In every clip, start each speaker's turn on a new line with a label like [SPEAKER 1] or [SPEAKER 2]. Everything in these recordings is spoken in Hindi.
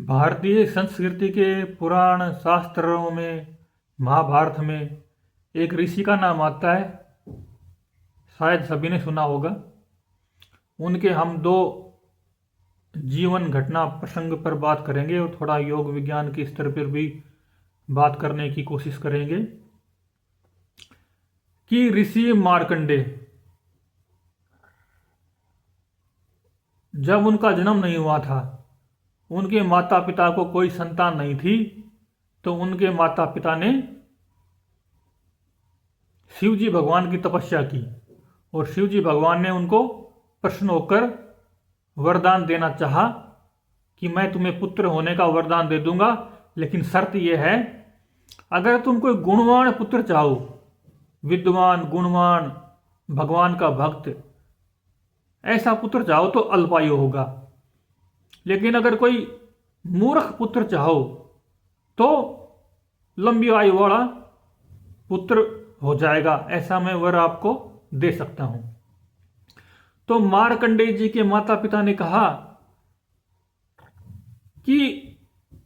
[SPEAKER 1] भारतीय संस्कृति के पुराण शास्त्रों में, महाभारत में एक ऋषि का नाम आता है। शायद सभी ने सुना होगा। उनके हम दो जीवन घटना प्रसंग पर बात करेंगे और थोड़ा योग विज्ञान के स्तर पर भी बात करने की कोशिश करेंगे कि ऋषि मार्कंडे, जब उनका जन्म नहीं हुआ था, उनके माता पिता को कोई संतान नहीं थी, तो उनके माता पिता ने शिव जी भगवान की तपस्या की और शिव जी भगवान ने उनको प्रसन्न होकर वरदान देना चाहा कि मैं तुम्हें पुत्र होने का वरदान दे दूंगा, लेकिन शर्त यह है, अगर तुम कोई गुणवान पुत्र चाहो, विद्वान गुणवान भगवान का भक्त, ऐसा पुत्र चाहो तो अल्पायु होगा। लेकिन अगर कोई मूर्ख पुत्र चाहो तो लंबी आयु वाला पुत्र हो जाएगा। ऐसा मैं वर आपको दे सकता हूं। तो मार्कंडेय जी के माता पिता ने कहा कि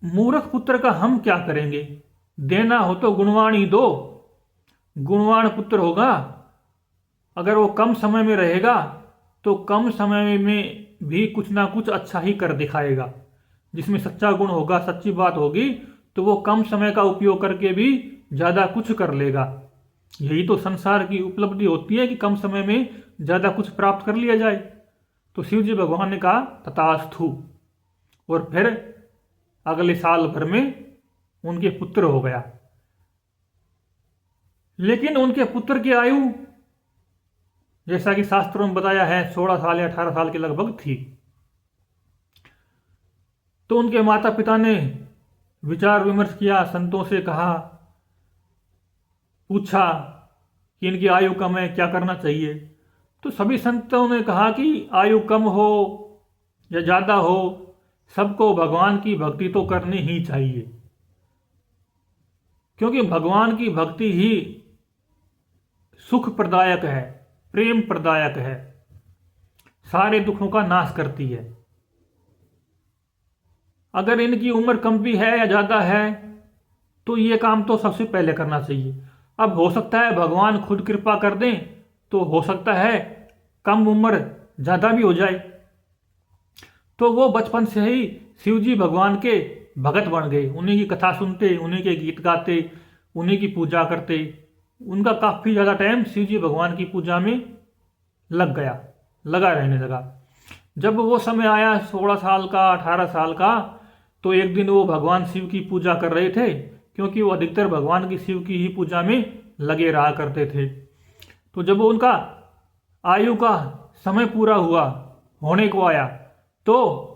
[SPEAKER 1] मूर्ख पुत्र का हम क्या करेंगे, देना हो तो गुणवान ही दो। गुणवान पुत्र होगा, अगर वो कम समय में रहेगा तो कम समय में भी कुछ ना कुछ अच्छा ही कर दिखाएगा। जिसमें सच्चा गुण होगा, सच्ची बात होगी, तो वो कम समय का उपयोग करके भी ज्यादा कुछ कर लेगा। यही तो संसार की उपलब्धि होती है कि कम समय में ज्यादा कुछ प्राप्त कर लिया जाए। तो शिव जी भगवान ने कहा तथास्तु, और फिर अगले साल भर में उनके पुत्र हो गया। लेकिन उनके पुत्र की आयु, जैसा कि शास्त्रों में बताया है, 16 साल या 18 साल के लगभग थी। तो उनके माता पिता ने विचार विमर्श किया, संतों से कहा, पूछा कि इनकी आयु कम है, क्या करना चाहिए। तो सभी संतों ने कहा कि आयु कम हो या ज्यादा हो, सबको भगवान की भक्ति तो करनी ही चाहिए, क्योंकि भगवान की भक्ति ही सुख प्रदायक है, प्रेम प्रदायक है, सारे दुखों का नाश करती है। अगर इनकी उम्र कम भी है या ज्यादा है तो ये काम तो सबसे पहले करना चाहिए। अब हो सकता है भगवान खुद कृपा कर दें, तो हो सकता है कम उम्र ज्यादा भी हो जाए। तो वो बचपन से ही शिव जी भगवान के भगत बन गए। उन्हीं की कथा सुनते, उन्हीं के गीत गाते, उन्हीं की पूजा करते। उनका काफी ज्यादा टाइम शिव जी भगवान की पूजा में लगा रहने लगा। जब वो समय आया 16 साल का, 18 साल का, तो एक दिन वो भगवान शिव की पूजा कर रहे थे, क्योंकि वो अधिकतर भगवान की शिव की ही पूजा में लगे रहा करते थे। तो जब उनका आयु का समय पूरा होने को आया, तो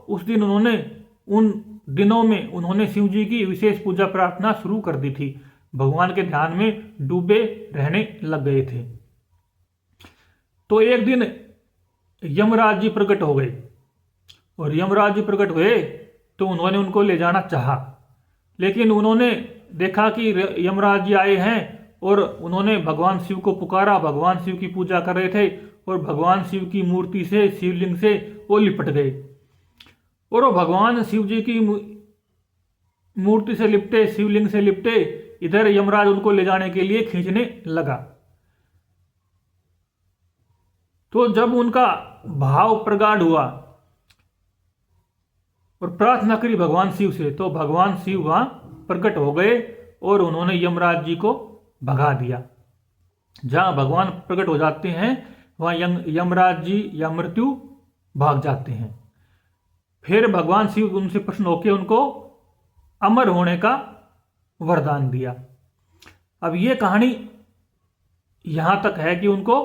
[SPEAKER 1] उस दिन उन दिनों में उन्होंने शिव जी की विशेष पूजा प्रार्थना शुरू कर दी थी। भगवान के ध्यान में डूबे रहने लग गए थे। तो एक दिन यमराज जी प्रकट हो गए, और यमराज जी प्रकट हुए तो उन्होंने उनको ले जाना चाहा। लेकिन उन्होंने देखा कि यमराज जी आए हैं, और उन्होंने भगवान शिव को पुकारा। भगवान शिव की पूजा कर रहे थे, और भगवान शिव की मूर्ति से, शिवलिंग से वो लिपट गए। और वो भगवान शिव जी की मूर्ति से लिपटे, शिवलिंग से लिपटे, इधर यमराज उनको ले जाने के लिए खींचने लगा। तो जब उनका भाव प्रगाढ़ हुआ और प्रार्थना करी भगवान शिव से, तो भगवान शिव वहां प्रकट हो गए और उन्होंने यमराज जी को भगा दिया। जहां भगवान प्रकट हो जाते हैं वहां यमराज जी या मृत्यु भाग जाते हैं। फिर भगवान शिव उनसे प्रसन्न होकर उनको अमर होने का वरदान दिया। अब ये कहानी यहां तक है कि उनको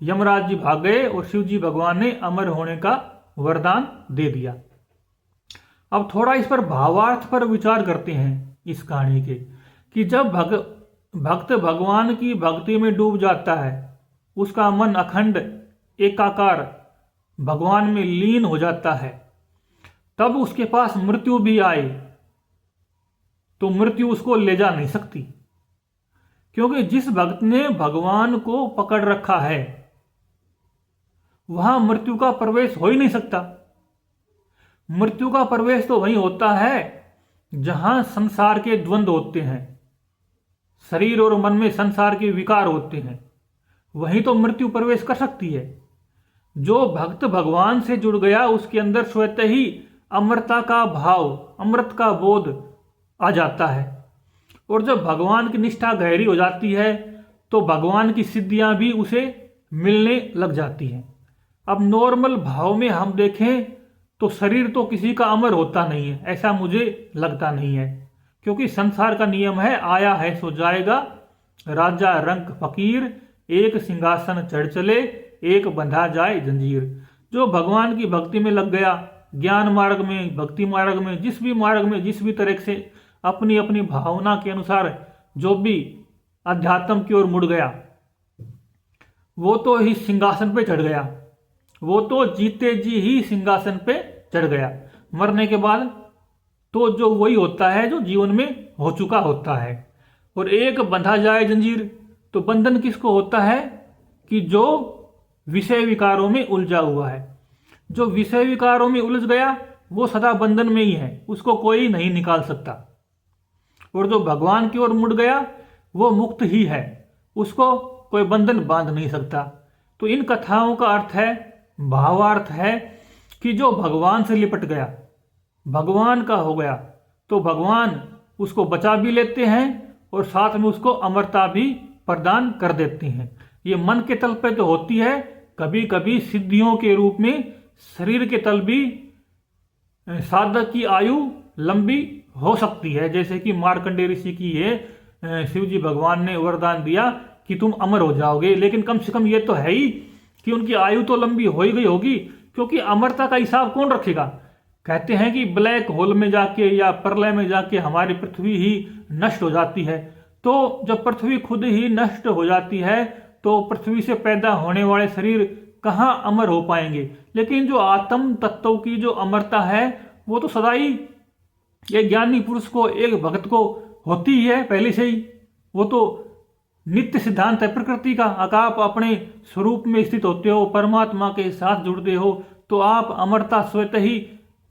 [SPEAKER 1] यमराज जी भाग गए और शिव जी भगवान ने अमर होने का वरदान दे दिया। अब थोड़ा इस पर भावार्थ पर विचार करते हैं इस कहानी के, कि जब भक्त भगवान की भक्ति में डूब जाता है, उसका मन अखंड एकाकार भगवान में लीन हो जाता है, तब उसके पास मृत्यु भी आए तो मृत्यु उसको ले जा नहीं सकती। क्योंकि जिस भक्त ने भगवान को पकड़ रखा है, वहां मृत्यु का प्रवेश हो ही नहीं सकता। मृत्यु का प्रवेश तो वहीं होता है जहां संसार के द्वंद्व होते हैं, शरीर और मन में संसार के विकार होते हैं, वहीं तो मृत्यु प्रवेश कर सकती है। जो भक्त भगवान से जुड़ गया उसके अंदर स्वतः ही अमरता का भाव, अमृत का बोध आ जाता है। और जब भगवान की निष्ठा गहरी हो जाती है तो भगवान की सिद्धियां भी उसे मिलने लग जाती हैं। अब नॉर्मल भाव में हम देखें तो शरीर तो किसी का अमर होता नहीं है, ऐसा मुझे लगता नहीं है, क्योंकि संसार का नियम है आया है सो जाएगा, राजा रंक फकीर, एक सिंहासन चढ़ चले, एक बंधा जाए जंजीर। जो भगवान की भक्ति में लग गया, ज्ञान मार्ग में, भक्ति मार्ग में, जिस भी मार्ग में जिस भी तरह से अपनी अपनी भावना के अनुसार जो भी अध्यात्म की ओर मुड़ गया, वो तो ही सिंहासन पे चढ़ गया, वो तो जीते जी ही सिंहासन पे चढ़ गया। मरने के बाद तो जो वही होता है जो जीवन में हो चुका होता है। और एक बंधा जाए जंजीर, तो बंधन किसको होता है कि जो विषय विकारों में उलझा हुआ है। जो विषय विकारों में उलझ गया वो सदा बंधन में ही है, उसको कोई नहीं निकाल सकता। और जो भगवान की ओर मुड़ गया वो मुक्त ही है, उसको कोई बंधन बांध नहीं सकता। तो इन कथाओं का अर्थ है, भावार्थ है कि जो भगवान से लिपट गया, भगवान का हो गया, तो भगवान उसको बचा भी लेते हैं और साथ में उसको अमरता भी प्रदान कर देते हैं। ये मन के तल पे तो होती है, कभी कभी सिद्धियों के रूप में शरीर के तल भी साधक की आयु लंबी हो सकती है। जैसे कि मार्कंडेय ऋषि की ये शिव जी भगवान ने वरदान दिया कि तुम अमर हो जाओगे, लेकिन कम से कम ये तो है ही कि उनकी आयु तो लंबी हो ही गई होगी, क्योंकि अमरता का हिसाब कौन रखेगा। कहते हैं कि ब्लैक होल में जाके या प्रलय में जाके हमारी पृथ्वी ही नष्ट हो जाती है। तो जब पृथ्वी खुद ही नष्ट हो जाती है तो पृथ्वी से पैदा होने वाले शरीर कहाँ अमर हो पाएंगे। लेकिन जो आत्म तत्व की जो अमरता है वो तो सदा ही एक ज्ञानी पुरुष को, एक भक्त को होती ही है पहले से ही। वो तो नित्य सिद्धांत है प्रकृति का। अगर आप अपने स्वरूप में स्थित होते हो, परमात्मा के साथ जुड़ते हो, तो आप अमरता स्वतः ही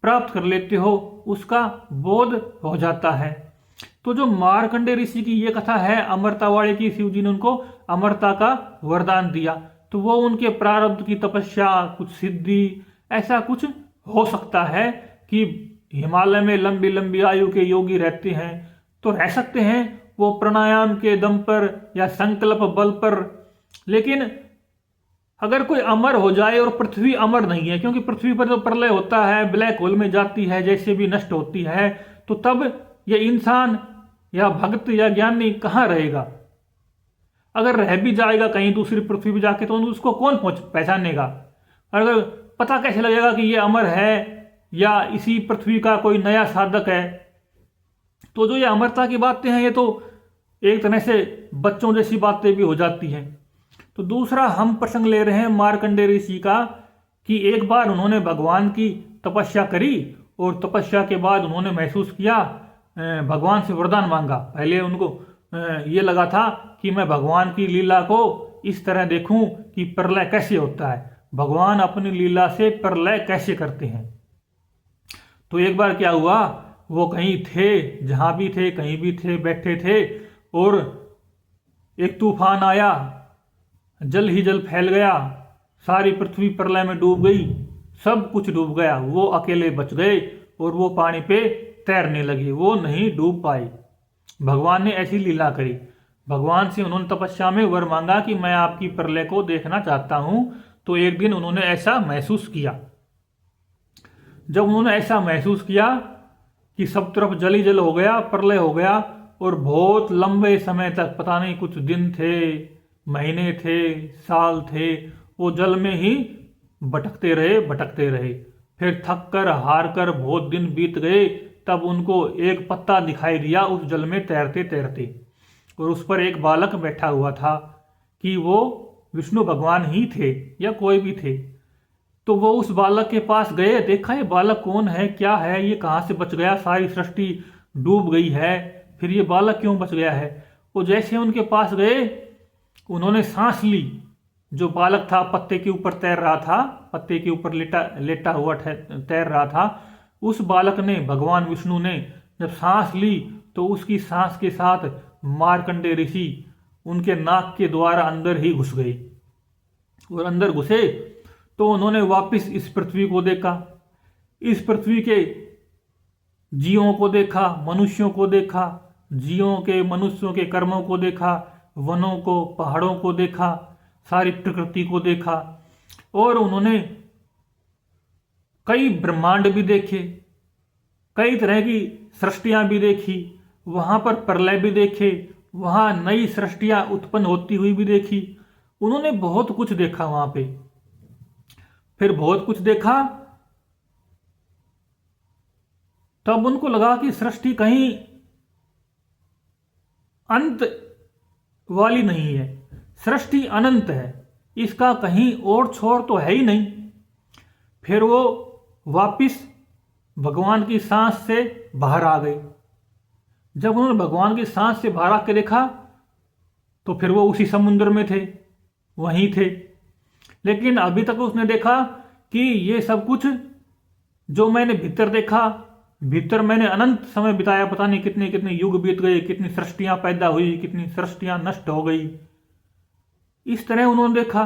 [SPEAKER 1] प्राप्त कर लेते हो, उसका बोध हो जाता है। तो जो मार्कंडेय ऋषि की ये कथा है अमरता वाले की, शिव जी ने उनको अमरता का वरदान दिया, तो वो उनके प्रारब्ध की तपस्या, कुछ सिद्धि, ऐसा कुछ हो सकता है कि हिमालय में लंबी लंबी आयु के योगी रहते हैं तो रह सकते हैं वो प्राणायाम के दम पर या संकल्प बल पर। लेकिन अगर कोई अमर हो जाए और पृथ्वी अमर नहीं है, क्योंकि पृथ्वी पर जो प्रलय होता है, ब्लैक होल में जाती है, जैसे भी नष्ट होती है, तो तब ये इंसान या भक्त या ज्ञानी कहाँ रहेगा। अगर रह भी जाएगा कहीं दूसरी पृथ्वी पर जाके तो उसको कौन पहचानेगा। अगर पता कैसे लगेगा कि ये अमर है या इसी पृथ्वी का कोई नया साधक है। तो जो ये अमरता की बातें हैं ये तो एक तरह से बच्चों जैसी बातें भी हो जाती हैं। तो दूसरा हम प्रसंग ले रहे हैं मार्कंडेय ऋषि का कि एक बार उन्होंने भगवान की तपस्या करी और तपस्या के बाद उन्होंने महसूस किया, भगवान से वरदान मांगा। पहले उनको ये लगा था कि मैं भगवान की लीला को इस तरह देखूं कि प्रलय कैसे होता है, भगवान अपनी लीला से प्रलय कैसे करते हैं। तो एक बार क्या हुआ, वो कहीं थे, जहां भी थे, कहीं भी थे, बैठे थे और एक तूफान आया, जल ही जल फैल गया, सारी पृथ्वी प्रलय में डूब गई, सब कुछ डूब गया। वो अकेले बच गए और वो पानी पे तैरने लगे, वो नहीं डूब पाए। भगवान ने ऐसी लीला करी। भगवान से उन्होंने तपस्या में वर मांगा कि मैं आपकी प्रलय को देखना चाहता हूं। तो एक दिन उन्होंने ऐसा महसूस किया। जब उन्होंने ऐसा महसूस किया कि सब तरफ जल ही जल हो गया, प्रलय हो गया और बहुत लंबे समय तक, पता नहीं कुछ दिन थे, महीने थे, साल थे, वो जल में ही भटकते रहे। फिर थक कर हार कर बहुत दिन बीत गए, तब उनको एक पत्ता दिखाई दिया उस जल में तैरते तैरते, और उस पर एक बालक बैठा हुआ था कि वो विष्णु भगवान ही थे या कोई भी थे। तो वो उस बालक के पास गए, देखा ये बालक कौन है, क्या है, ये कहाँ से बच गया, सारी सृष्टि डूब गई है, फिर ये बालक क्यों बच गया है। वो जैसे उनके पास गए, उन्होंने सांस ली। जो बालक था पत्ते के ऊपर तैर रहा था, पत्ते के ऊपर लेटा हुआ तैर रहा था, उस बालक ने, भगवान विष्णु ने जब सांस ली तो उसकी सांस के साथ मार्कंडेय ऋषि उनके नाक के द्वारा अंदर ही घुस गए। और अंदर घुसे तो उन्होंने वापस इस पृथ्वी को देखा, इस पृथ्वी के जीवों को देखा, मनुष्यों को देखा, जीवों के, मनुष्यों के कर्मों को देखा, वनों को, पहाड़ों को देखा, सारी प्रकृति को देखा। और उन्होंने कई ब्रह्मांड भी देखे, कई तरह की सृष्टियां भी देखी, वहां पर प्रलय भी देखे, वहां नई सृष्टियां उत्पन्न होती हुई भी देखी। उन्होंने बहुत कुछ देखा वहां पे। फिर बहुत कुछ देखा तब उनको लगा कि सृष्टि कहीं अंत वाली नहीं है, सृष्टि अनंत है, इसका कहीं और छोर तो है ही नहीं। फिर वो वापिस भगवान की सांस से बाहर आ गए। जब उन्होंने भगवान की सांस से बाहर आके देखा तो फिर वो उसी समुद्र में थे, वहीं थे। लेकिन अभी तक उसने देखा कि ये सब कुछ जो मैंने भीतर देखा, भीतर मैंने अनंत समय बिताया, पता नहीं कितने कितने युग बीत गए, कितनी सृष्टियां पैदा हुई, कितनी सृष्टियां नष्ट हो गई। इस तरह उन्होंने देखा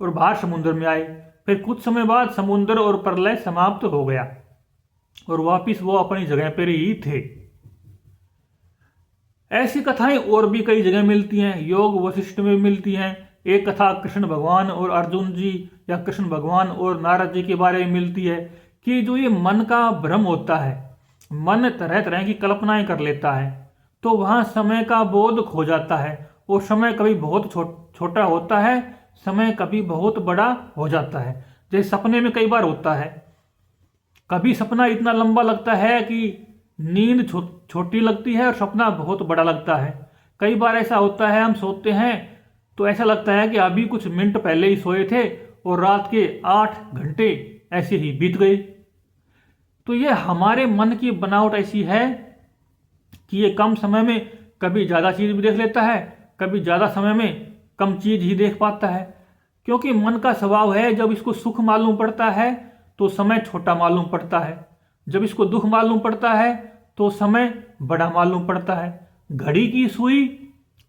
[SPEAKER 1] और बाहर समुद्र में आए। फिर कुछ समय बाद समुद्र और प्रलय समाप्त हो गया और वापिस वो अपनी जगह पर ही थे। ऐसी कथाएं और भी कई जगह मिलती हैं, योग वशिष्ठ में मिलती हैं। एक कथा कृष्ण भगवान और अर्जुन जी या कृष्ण भगवान और नारद जी के बारे में मिलती है कि जो ये मन का भ्रम होता है, मन तरह तरह की कल्पनाएं कर लेता है, तो वहां समय का बोध खो जाता है और समय कभी बहुत छोटा होता है, समय कभी बहुत बड़ा हो जाता है। जैसे सपने में कई बार होता है, कभी सपना इतना लंबा लगता है कि नींद छोटी लगती है और सपना बहुत बड़ा लगता है। कई बार ऐसा होता है, हम सोते हैं तो ऐसा लगता है कि अभी कुछ मिनट पहले ही सोए थे और रात के 8 घंटे ऐसे ही बीत गए। तो ये हमारे मन की बनावट ऐसी है कि ये कम समय में कभी ज़्यादा चीज़ भी देख लेता है, कभी ज़्यादा समय में कम चीज़ ही देख पाता है। क्योंकि मन का स्वभाव है, जब इसको सुख मालूम पड़ता है तो समय छोटा मालूम पड़ता है, जब इसको दुख मालूम पड़ता है तो समय बड़ा मालूम पड़ता है। घड़ी की सुई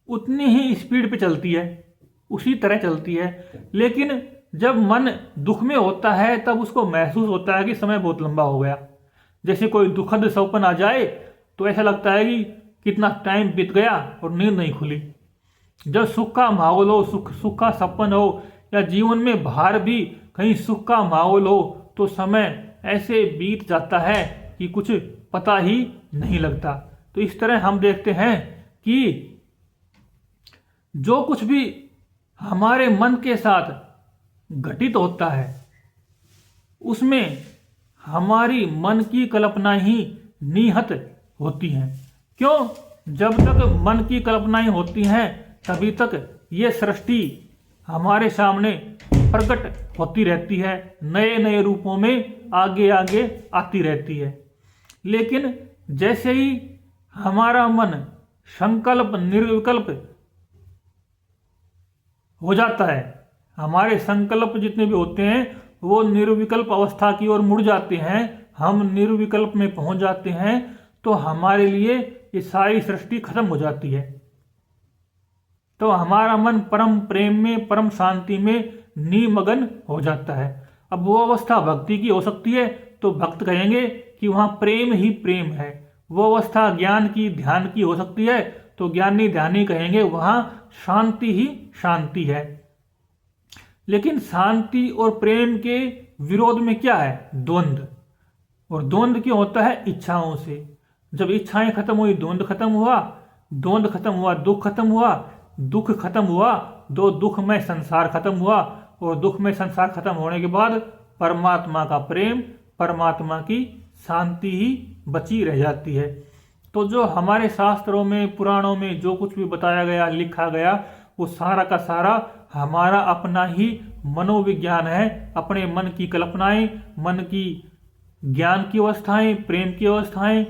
[SPEAKER 1] उतनी ही स्पीड पे चलती है, उसी तरह चलती है। लेकिन जब मन दुख में होता है तब उसको महसूस होता है कि समय बहुत लंबा हो गया। जैसे कोई दुखद सपना आ जाए तो ऐसा लगता है कि कितना टाइम बीत गया और नींद नहीं खुली। जब सुख का माहौल हो, सुख का सपन हो, या जीवन में बाहर भी कहीं सुख का माहौल हो, तो समय ऐसे बीत जाता है कि कुछ पता ही नहीं लगता। तो इस तरह हम देखते हैं कि जो कुछ भी हमारे मन के साथ घटित होता है उसमें हमारी मन की कल्पना ही निहित होती हैं। क्यों? जब तक मन की कल्पनाएं होती हैं तभी तक ये सृष्टि हमारे सामने प्रकट होती रहती है, नए नए रूपों में आगे आगे आती रहती है। लेकिन जैसे ही हमारा मन संकल्प निर्विकल्प हो जाता है, हमारे संकल्प जितने भी होते हैं वो निर्विकल्प अवस्था की ओर मुड़ जाते हैं, हम निर्विकल्प में पहुंच जाते हैं, तो हमारे लिए ये सारी सृष्टि खत्म हो जाती है। तो हमारा मन परम प्रेम में, परम शांति में निमग्न हो जाता है। अब वो अवस्था भक्ति की हो सकती है तो भक्त कहेंगे कि वहाँ प्रेम ही प्रेम है। वो अवस्था ज्ञान की, ध्यान की हो सकती है तो ज्ञानी ध्यानी कहेंगे वहाँ शांति ही शांति है। लेकिन शांति और प्रेम के विरोध में क्या है? द्वंद्व। और द्वंद्व क्यों होता है? इच्छाओं से। जब इच्छाएं खत्म हुई द्वंद्व खत्म हुआ, द्वंद्व खत्म हुआ दुख खत्म हुआ, दुख खत्म हुआ दो दुख में संसार खत्म हुआ, और दुख में संसार खत्म होने के बाद परमात्मा का प्रेम, परमात्मा की शांति ही बची रह जाती है। तो जो हमारे शास्त्रों में, पुराणों में जो कुछ भी बताया गया, लिखा गया, वो सारा का सारा हमारा अपना ही मनोविज्ञान है। अपने मन की कल्पनाएं, मन की ज्ञान की अवस्थाएं, प्रेम की अवस्थाएं,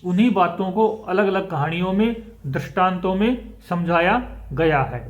[SPEAKER 1] उन्हीं बातों को अलग अलग कहानियों में, दृष्टांतों में समझाया गया है।